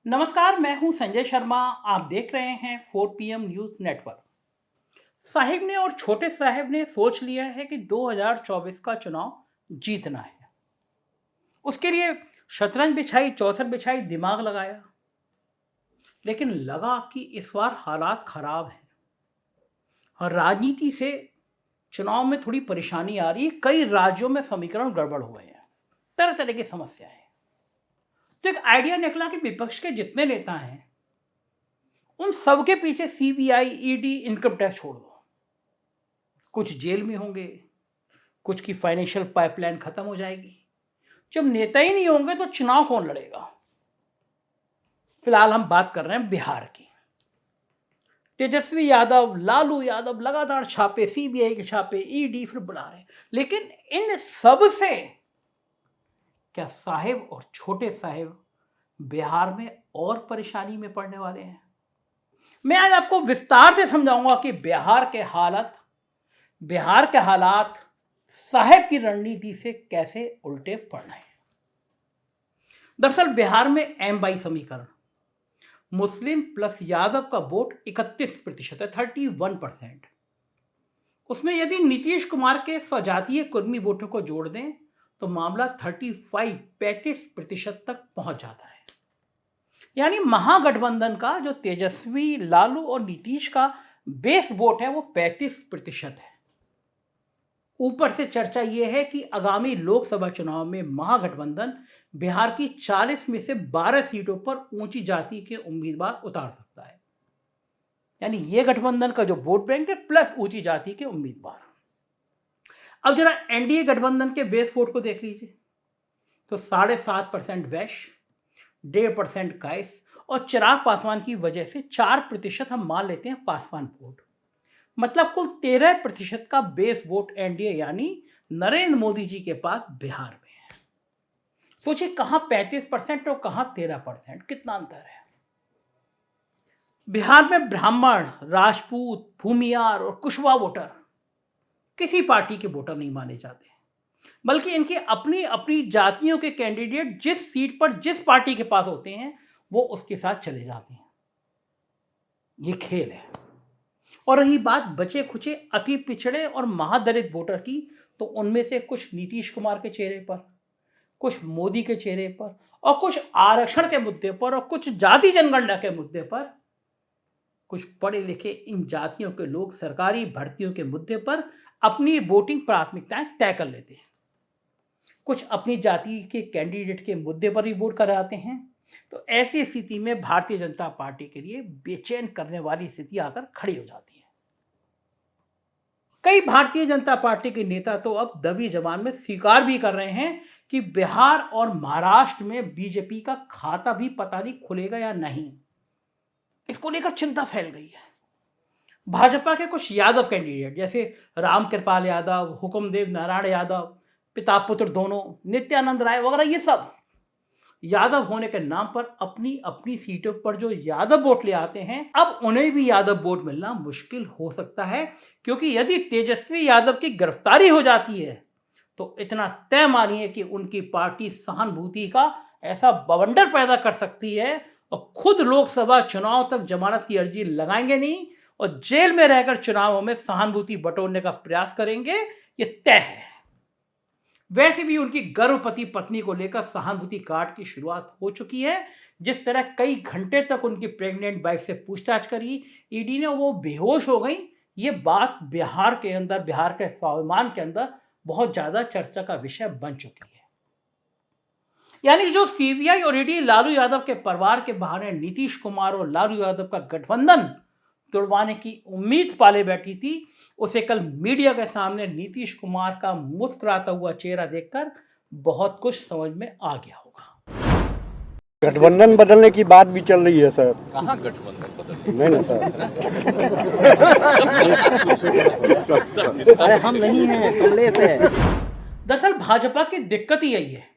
नमस्कार, मैं हूं संजय शर्मा। आप देख रहे हैं 4 PM न्यूज नेटवर्क। साहिब ने और छोटे साहिब ने सोच लिया है कि 2024 का चुनाव जीतना है। उसके लिए शतरंज बिछाई, चौसर बिछाई, दिमाग लगाया, लेकिन लगा कि इस बार हालात खराब हैं और राजनीति से चुनाव में थोड़ी परेशानी आ रही है। कई राज्यों में समीकरण गड़बड़ हुए हैं, तरह तरह की समस्याएं हैं। तो एक आइडिया निकला कि विपक्ष के जितने नेता हैं उन सबके पीछे सीबीआई, ईडी, इनकम टैक्स छोड़ दो। कुछ जेल में होंगे, कुछ की फाइनेंशियल पाइपलाइन खत्म हो जाएगी। जब नेता ही नहीं होंगे तो चुनाव कौन लड़ेगा? फिलहाल हम बात कर रहे हैं बिहार की। तेजस्वी यादव, लालू यादव लगातार छापे, सीबीआई के छापे, ईडी फिर बुला रहे हैं। लेकिन इन सब से क्या साहिब और छोटे साहिब बिहार में और परेशानी में पड़ने वाले हैं? मैं आज आपको विस्तार से समझाऊंगा कि बिहार के हालात साहिब की रणनीति से कैसे उल्टे पड़ रहे हैं। दरअसल बिहार में M/I समीकरण, मुस्लिम प्लस यादव का वोट 31% है, 31%। उसमें यदि नीतीश कुमार के स्वजातीय कुर्मी वोटों को जोड़ दें तो मामला 35% तक पहुंच जाता है। यानी महागठबंधन का जो तेजस्वी, लालू और नीतीश का बेस वोट है वो 35% है। ऊपर से चर्चा यह है कि आगामी लोकसभा चुनाव में महागठबंधन बिहार की 40 में से 12 सीटों पर ऊंची जाति के उम्मीदवार उतार सकता है। यानी यह गठबंधन का जो वोट बैंक है प्लस ऊंची जाति के उम्मीदवार। अब जरा एनडीए गठबंधन के बेस वोट को देख लीजिए तो 7.5% वैश्य, 1.5% काइस और चिराग पासवान की वजह से 4% हम मान लेते हैं पासवान वोट। मतलब कुल 13% का बेस वोट एनडीए यानी नरेंद्र मोदी जी के पास बिहार में है। सोचिए, कहां 35% और कहां 13%, कितना अंतर है। बिहार में ब्राह्मण, राजपूत, भूमियार और कुशवा वोटर किसी पार्टी के वोटर नहीं माने जाते, बल्कि इनकी अपनी अपनी जातियों के कैंडिडेट जिस सीट पर जिस पार्टी के पास होते हैं वो उसके साथ चले जाते हैं। ये खेल है। और रही बात बचे खुचे अति पिछड़े और महादलित वोटर की, तो उनमें से कुछ नीतीश कुमार के चेहरे पर, कुछ मोदी के चेहरे पर और कुछ आरक्षण के मुद्दे पर और कुछ जाति जनगणना के मुद्दे पर, कुछ पढ़े लिखे इन जातियों के लोग सरकारी भर्तियों के मुद्दे पर अपनी वोटिंग प्राथमिकताएं तय कर लेते हैं। कुछ अपनी जाति के कैंडिडेट के मुद्दे पर भी वोट कराते हैं। तो ऐसी स्थिति में भारतीय जनता पार्टी के लिए बेचैन करने वाली स्थिति आकर खड़ी हो जाती है। कई भारतीय जनता पार्टी के नेता तो अब दबी जबान में स्वीकार भी कर रहे हैं कि बिहार और महाराष्ट्र में बीजेपी का खाता भी पता नहीं खुलेगा या नहीं। इसको लेकर चिंता फैल गई है। भाजपा के कुछ यादव कैंडिडेट जैसे रामकृपाल यादव, हुकुमदेव नारायण यादव, पिता पुत्र दोनों, नित्यानंद राय वगैरह, ये सब यादव होने के नाम पर अपनी अपनी सीटों पर जो यादव वोट ले आते हैं, अब उन्हें भी यादव वोट मिलना मुश्किल हो सकता है। क्योंकि यदि तेजस्वी यादव की गिरफ्तारी हो जाती है तो इतना तय मानिए कि उनकी पार्टी सहानुभूति का ऐसा बवंडर पैदा कर सकती है और खुद लोकसभा चुनाव तक जमानत की अर्जी लगाएंगे नहीं और जेल में रहकर चुनावों में सहानुभूति बटोरने का प्रयास करेंगे, ये तय है। वैसे भी उनकी गर्भवती पत्नी को लेकर सहानुभूति कार्ड की शुरुआत हो चुकी है। जिस तरह कई घंटे तक उनकी प्रेग्नेंट वाइफ से पूछताछ करी ईडी ने, वो बेहोश हो गई। ये बात बिहार के स्वाभिमान के अंदर बहुत ज्यादा चर्चा का विषय बन चुकी है। यानी जो सीबीआई और ईडी लालू यादव के परिवार के बहाने नीतीश कुमार और लालू यादव का गठबंधन तोड़वाने की उम्मीद पाले बैठी थी, उसे कल मीडिया के सामने नीतीश कुमार का मुस्कुराता हुआ चेहरा देखकर बहुत कुछ समझ में आ गया होगा। गठबंधन बदलने की बात भी चल रही है सर। कहाँ गठबंधन बदल? नहीं ना सर। अरे हम नहीं हैं, कमलेश है। दरअसल भाजपा की दिक्कत ही यही है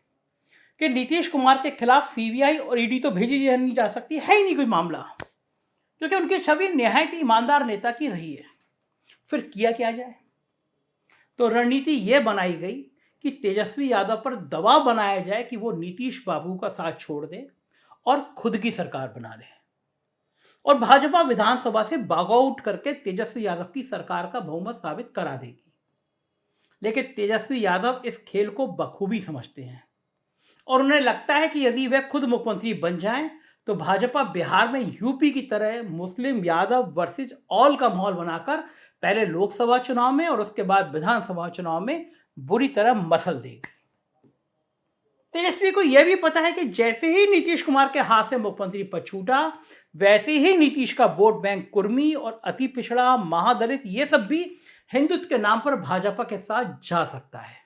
कि नीतीश कुमार के खिलाफ सीबीआई और ईडी तो भेजी नहीं जा सकती, है ही नहीं कोई मामला, क्योंकि उनकी छवि निहायत ईमानदार नेता की रही है। फिर किया क्या जाए? तो रणनीति यह बनाई गई कि तेजस्वी यादव पर दबाव बनाया जाए कि वो नीतीश बाबू का साथ छोड़ दे और खुद की सरकार बना ले और भाजपा विधानसभा से वॉकआउट करके तेजस्वी यादव की सरकार का बहुमत साबित करा देगी। लेकिन तेजस्वी यादव इस खेल को बखूबी समझते हैं और उन्हें लगता है कि यदि वे खुद मुख्यमंत्री बन जाएं तो भाजपा बिहार में यूपी की तरह मुस्लिम यादव वर्सेस ऑल का माहौल बनाकर पहले लोकसभा चुनाव में और उसके बाद विधानसभा चुनाव में बुरी तरह मसल देगी। तेजस्वी को यह भी पता है कि जैसे ही नीतीश कुमार के हाथ से मुख्यमंत्री पद छूटा वैसे ही नीतीश का वोट बैंक कुर्मी और अति पिछड़ा महादलित ये सब भी हिंदुत्व के नाम पर भाजपा के साथ जा सकता है।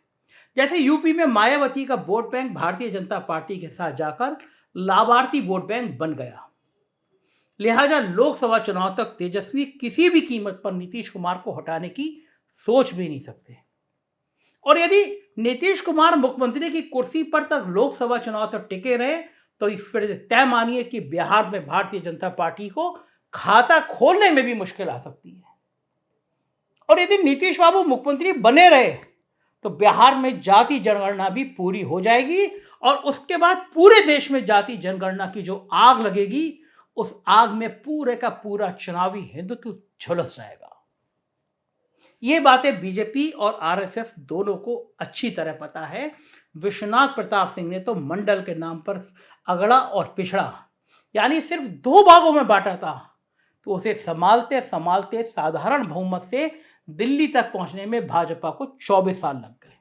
जैसे यूपी में मायावती का vote bank Bharatiya Janata party के साथ जाकर लाभार्थी वोट बैंक बन गया। लिहाजा लोकसभा चुनाव तक तेजस्वी किसी भी कीमत पर नीतीश कुमार को हटाने की सोच भी नहीं सकते और यदि नीतीश कुमार मुख्यमंत्री की कुर्सी पर तक लोकसभा चुनाव तक टिके रहे तो फिर तय मानिए कि बिहार में भारतीय जनता पार्टी को खाता खोलने में भी मुश्किल आ सकती है। और यदि नीतीश बाबू मुख्यमंत्री बने रहे तो बिहार में जाति जनगणना भी पूरी हो जाएगी और उसके बाद पूरे देश में जाति जनगणना की जो आग लगेगी उस आग में पूरे का पूरा चुनावी हिंदुत्व झुलस जाएगा। ये बातें बीजेपी और आरएसएस दोनों को अच्छी तरह पता है। विश्वनाथ प्रताप सिंह ने तो मंडल के नाम पर अगड़ा और पिछड़ा यानी सिर्फ 2 भागों में बांटा था तो उसे संभालते संभालते साधारण बहुमत से दिल्ली तक पहुंचने में भाजपा को 24 साल लग गए।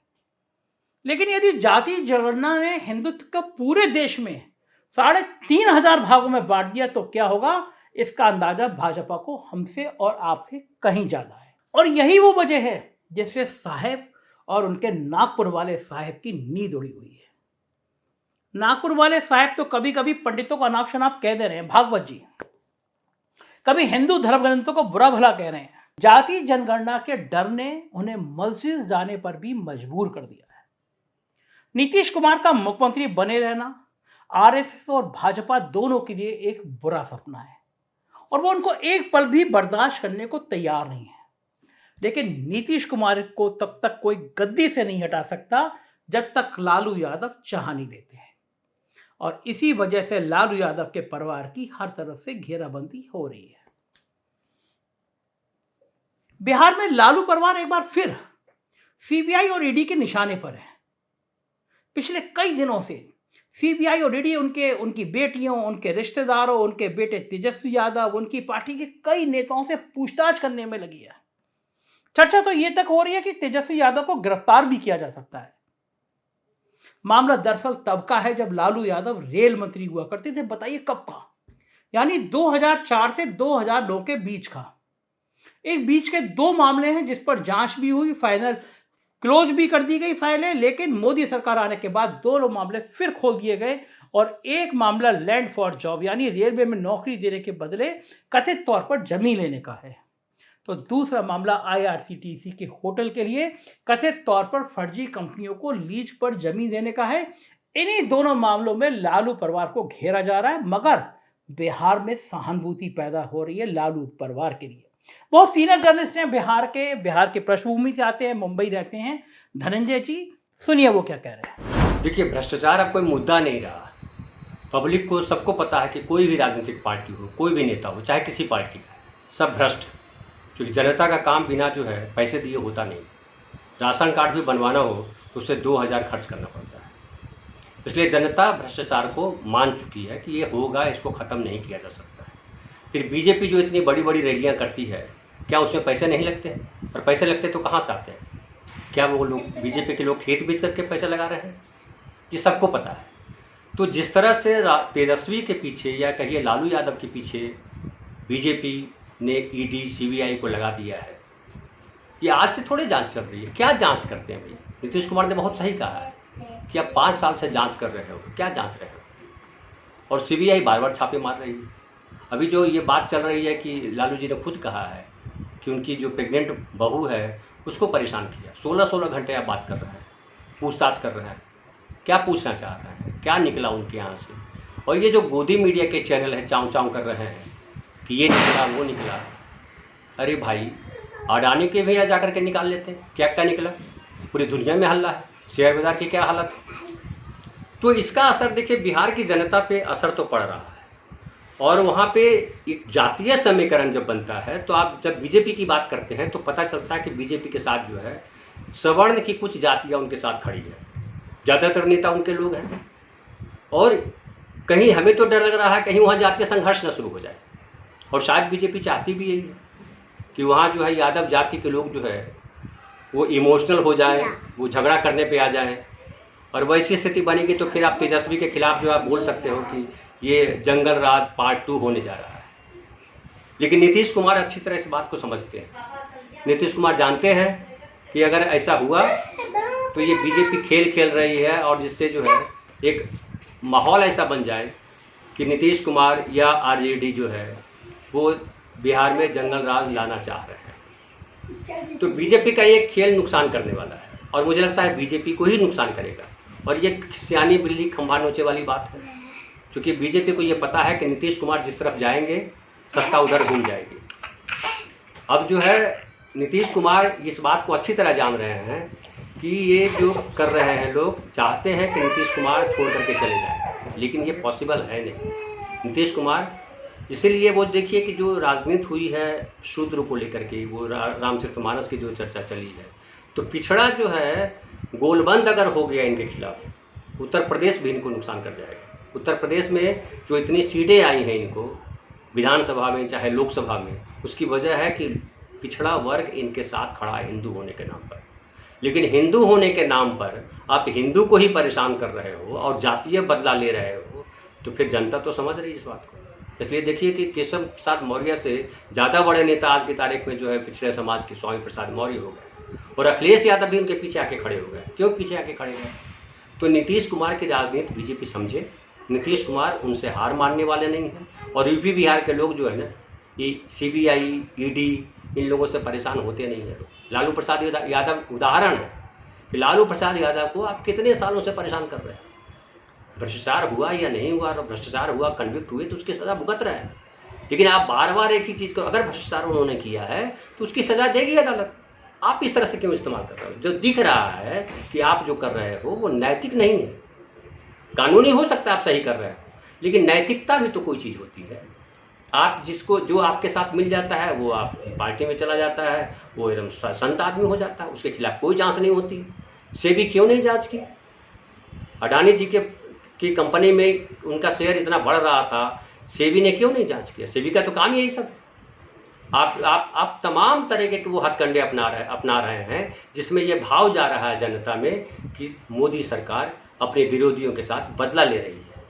लेकिन यदि जाति जनगणना ने हिंदुत्व को पूरे देश में 3,500 भागों में बांट दिया तो क्या होगा, इसका अंदाजा भाजपा को हमसे और आपसे कहीं ज्यादा है। और यही वो वजह है जिससे साहेब और उनके नागपुर वाले साहेब की नींद उड़ी हुई है। नागपुर वाले साहेब तो कभी कभी पंडितों का नाम शनाप कह दे रहे हैं, भागवत जी, कभी हिंदू धर्म ग्रंथों को बुरा भला कह रहे हैं। जाति जनगणना के डर ने उन्हें मस्जिद जाने पर भी मजबूर कर दिया है। नीतीश कुमार का मुख्यमंत्री बने रहना आरएसएस और भाजपा दोनों के लिए एक बुरा सपना है और वो उनको एक पल भी बर्दाश्त करने को तैयार नहीं है। लेकिन नीतीश कुमार को तब तक कोई गद्दी से नहीं हटा सकता जब तक लालू यादव चाह नहीं लेते हैं और इसी वजह से लालू यादव के परिवार की हर तरफ से घेराबंदी हो रही है। बिहार में लालू परिवार एक बार फिर सीबीआई और ईडी के निशाने पर है। पिछले कई दिनों से सीबीआई और ईडी उनकी बेटियों, उनके रिश्तेदारों, उनके बेटे तेजस्वी यादव, उनकी पार्टी के कई नेताओं से पूछताछ करने में लगी है। चर्चा तो ये तक हो रही है कि तेजस्वी यादव को गिरफ्तार भी किया जा सकता है। मामला दरअसल तब का है जब लालू यादव रेल मंत्री हुआ करते थे। बताइए कब का, यानी 2004 से 2009 के बीच का। इस बीच के 2 मामले हैं जिस पर जांच भी हुई, फाइनल क्लोज भी कर दी गई फाइलें, लेकिन मोदी सरकार आने के बाद 2 मामले फिर खोल दिए गए और एक मामला लैंड फॉर जॉब यानी रेलवे में नौकरी देने के बदले कथित तौर पर जमीन लेने का है। तो दूसरा मामला आईआरसीटीसी के होटल के लिए कथित तौर पर फर्जी कंपनियों को लीज पर जमीन देने का है। इन्हीं दोनों मामलों में लालू परिवार को घेरा जा रहा है, मगर बिहार में सहानुभूति पैदा हो रही है लालू परिवार के लिए। बहुत सीनियर जर्नलिस्ट हैं बिहार के पृष्ठभूमि से आते हैं, मुंबई रहते हैं। धनंजय जी, सुनिए वो क्या कह रहे हैं। देखिए, भ्रष्टाचार अब कोई मुद्दा नहीं रहा। पब्लिक को सबको पता है कि कोई भी राजनीतिक पार्टी हो, कोई भी नेता हो, चाहे किसी पार्टी का, सब भ्रष्ट। क्योंकि जनता का काम बिना जो है पैसे दिए होता नहीं। राशन कार्ड भी बनवाना हो तो उससे 2,000 खर्च करना पड़ता है। इसलिए जनता भ्रष्टाचार को मान चुकी है कि ये होगा, इसको ख़त्म नहीं किया जा सकता है। फिर बीजेपी जो इतनी बड़ी बड़ी रैलियाँ करती है, क्या उसमें पैसे नहीं लगते हैं? और पैसे लगते तो कहाँ से आते हैं? क्या वो लोग बीजेपी के लोग खेत बेच करके पैसे लगा रहे हैं? ये सबको पता है। तो जिस तरह से तेजस्वी के पीछे या कहिए लालू यादव के पीछे बीजेपी ने ईडी सीबीआई को लगा दिया है, ये आज से थोड़ी जांच कर रही है। क्या जांच करते हैं भाई? नीतीश कुमार ने बहुत सही कहा है कि आप 5 साल से जांच कर रहे हो, क्या जांच रहे हो? और सीबीआई बार बार छापे मार रही है। अभी जो ये बात चल रही है कि लालू जी ने खुद कहा है कि उनकी जो प्रेग्नेंट बहू है उसको परेशान किया। 16-16 घंटे आप बात कर रहे हैं, पूछताछ कर रहे हैं। क्या पूछना चाह रहे हैं? क्या निकला उनके यहाँ से? और ये जो गोदी मीडिया के चैनल है, चाँव चाँव कर रहे हैं कि ये निकला वो निकला। अरे भाई, अडानी के भैया जा कर के निकाल लेते हैं। क्या क्या निकला? पूरी दुनिया में हल्ला है, शेयर बाजार की क्या हालत है। तो इसका असर देखिए बिहार की जनता पे असर तो पड़ रहा है। और वहाँ पे एक जातीय समीकरण जब बनता है तो आप जब बीजेपी की बात करते हैं तो पता चलता है कि बीजेपी के साथ जो है सवर्ण की कुछ जातियाँ उनके साथ खड़ी है, ज़्यादातर नेता उनके लोग हैं। और कहीं हमें तो डर लग रहा है कहीं वहाँ जातीय संघर्ष न शुरू हो जाए, और शायद बीजेपी चाहती भी यही है कि वहाँ जो है यादव जाति के लोग जो है वो इमोशनल हो जाए, वो झगड़ा करने पे आ जाए, और वैसी स्थिति बनेगी तो फिर आप तेजस्वी के खिलाफ जो आप बोल सकते हो कि ये जंगल राज पार्ट 2 होने जा रहा है। लेकिन नीतीश कुमार अच्छी तरह इस बात को समझते हैं। नीतीश कुमार जानते हैं कि अगर ऐसा हुआ तो ये बीजेपी खेल खेल रही है, और जिससे जो है एक माहौल ऐसा बन जाए कि नीतीश कुमार या आरजेडी जो है वो बिहार में जंगल राज लाना चाह रहे हैं। तो बीजेपी का ये खेल नुकसान करने वाला है, और मुझे लगता है बीजेपी को ही नुकसान करेगा। और ये सियानी बिल्ली खंभा नोचे वाली बात है, क्योंकि बीजेपी को ये पता है कि नीतीश कुमार जिस तरफ जाएंगे सत्ता उधर घूम जाएगी। अब जो है नीतीश कुमार इस बात को अच्छी तरह जान रहे हैं कि ये जो कर रहे हैं लोग चाहते हैं कि नीतीश कुमार छोड़ करके चले जाएं, लेकिन ये पॉसिबल है नहीं। नीतीश कुमार इसीलिए वो देखिए कि जो राजनीति हुई है शूद्र को लेकर के, वो रामचरितमानस की जो चर्चा चली है, तो पिछड़ा जो है गोलबंद अगर हो गया इनके खिलाफ, उत्तर प्रदेश भी इनको नुकसान कर जाएगा। उत्तर प्रदेश में जो इतनी सीटें आई हैं इनको विधानसभा में चाहे लोकसभा में, उसकी वजह है कि पिछड़ा वर्ग इनके साथ खड़ा है हिंदू होने के नाम पर। लेकिन हिंदू होने के नाम पर आप हिंदू को ही परेशान कर रहे हो और जातीय बदला ले रहे हो, तो फिर जनता तो समझ रही है इस बात को। इसलिए देखिए कि केशव प्रसाद मौर्य से ज़्यादा बड़े नेता आज की तारीख में जो है पिछड़े समाज के स्वामी प्रसाद मौर्य हो गए, और अखिलेश यादव भी उनके पीछे आके खड़े हो गए। क्यों पीछे आके खड़े हुए? तो नीतीश कुमार की राजनीति बीजेपी समझे, नीतीश कुमार उनसे हार मानने वाले नहीं हैं। और यूपी बिहार के लोग जो है ना, ये सीबीआई ईडी इन लोगों से परेशान होते नहीं हैं। लालू प्रसाद यादव उदाहरण है कि लालू प्रसाद यादव को आप कितने सालों से परेशान कर रहे हैं। भ्रष्टाचार हुआ या नहीं हुआ, और भ्रष्टाचार हुआ कन्विक्ट हुए तो उसकी सज़ा भुगत रहे हैं। लेकिन आप बार बार एक ही चीज़ को, अगर भ्रष्टाचार उन्होंने किया है तो उसकी सज़ा देगी अदालत। आप इस तरह से क्यों इस्तेमाल कर रहे हो? जो दिख रहा है कि आप जो कर रहे हो वो नैतिक नहीं है। कानूनी हो सकता है आप सही कर रहे हो, लेकिन नैतिकता भी तो कोई चीज़ होती है। आप जिसको जो आपके साथ मिल जाता है वो आप पार्टी में चला जाता है, वो एकदम संत आदमी हो जाता है, उसके खिलाफ कोई जांच नहीं होती। सेबी क्यों नहीं जांच की? अडानी जी की कंपनी में उनका शेयर इतना बढ़ रहा था, सेबी ने क्यों नहीं जांच किया? सेबी का तो काम यही सब। आप तमाम तरीके के वो हथकंडे अपना रहे हैं, जिसमें ये भाव जा रहा है जनता में कि मोदी सरकार अपने विरोधियों के साथ बदला ले रही है।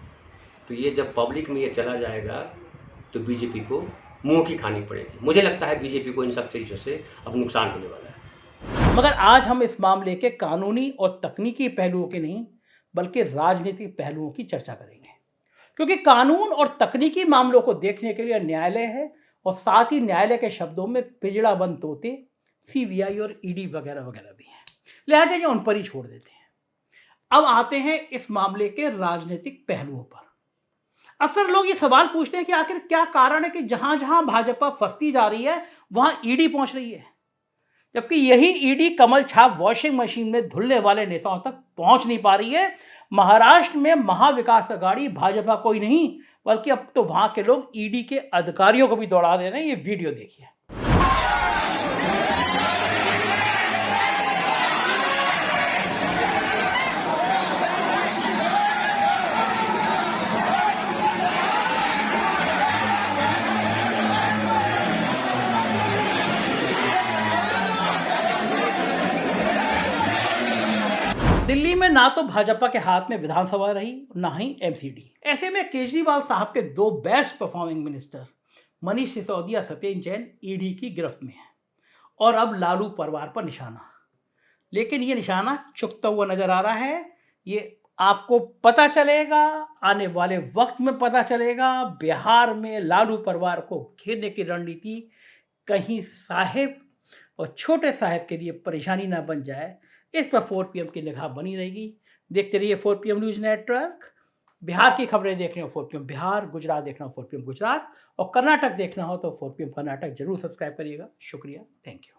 तो ये जब पब्लिक में ये चला जाएगा तो बीजेपी को मुंह की खानी पड़ेगी। मुझे लगता है बीजेपी को इन सब चीज़ों से अब नुकसान होने वाला है। मगर आज हम इस मामले के कानूनी और तकनीकी पहलुओं के नहीं बल्कि राजनीतिक पहलुओं की चर्चा करेंगे, क्योंकि कानून और तकनीकी मामलों को देखने के लिए न्यायालय है, और साथ ही न्यायालय के शब्दों में पिंजड़ा बंद तोते सीबीआई और ईडी वगैरह वगैरह भी हैं, लिहाजा ये उन पर ही छोड़ देते हैं। अब आते हैं इस मामले के राजनीतिक पहलुओं पर। अक्सर लोग ये सवाल पूछते हैं कि आखिर क्या कारण है कि जहां जहां भाजपा फंसती जा रही है वहां ईडी पहुंच रही है, जबकि यही ईडी कमल छाप वॉशिंग मशीन में धुलने वाले नेताओं तक पहुंच नहीं पा रही है। महाराष्ट्र में महाविकास अघाड़ी भाजपा कोई नहीं बल्कि अब तो वहां के लोग ईडी के अधिकारियों को भी दौड़ा दे रहे हैं। ये वीडियो देखिए। दिल्ली में ना तो भाजपा के हाथ में विधानसभा रही, ना ही एमसीडी। ऐसे में केजरीवाल साहब के दो best performing minister Manish Sisodia, Satyendra Jain ED की गिरफ्त में हैं, और अब लालू परिवार पर निशाना। लेकिन ये निशाना चुकता हुआ नजर आ रहा है। ये आपको पता चलेगा, आने वाले वक्त में पता चलेगा। बिहार में लालू परिवार को घेरने की रणनीति कहीं साहेब और छोटे साहेब के लिए परेशानी ना बन जाए, इस पर 4 PM की निगाह बनी रहेगी। देखते रहिए 4 PM न्यूज़ नेटवर्क। बिहार की खबरें देखने हो 4 PM बिहार, गुजरात देखना हो 4 PM गुजरात, और कर्नाटक देखना हो तो 4 PM कर्नाटक जरूर सब्सक्राइब करिएगा। शुक्रिया, थैंक यू।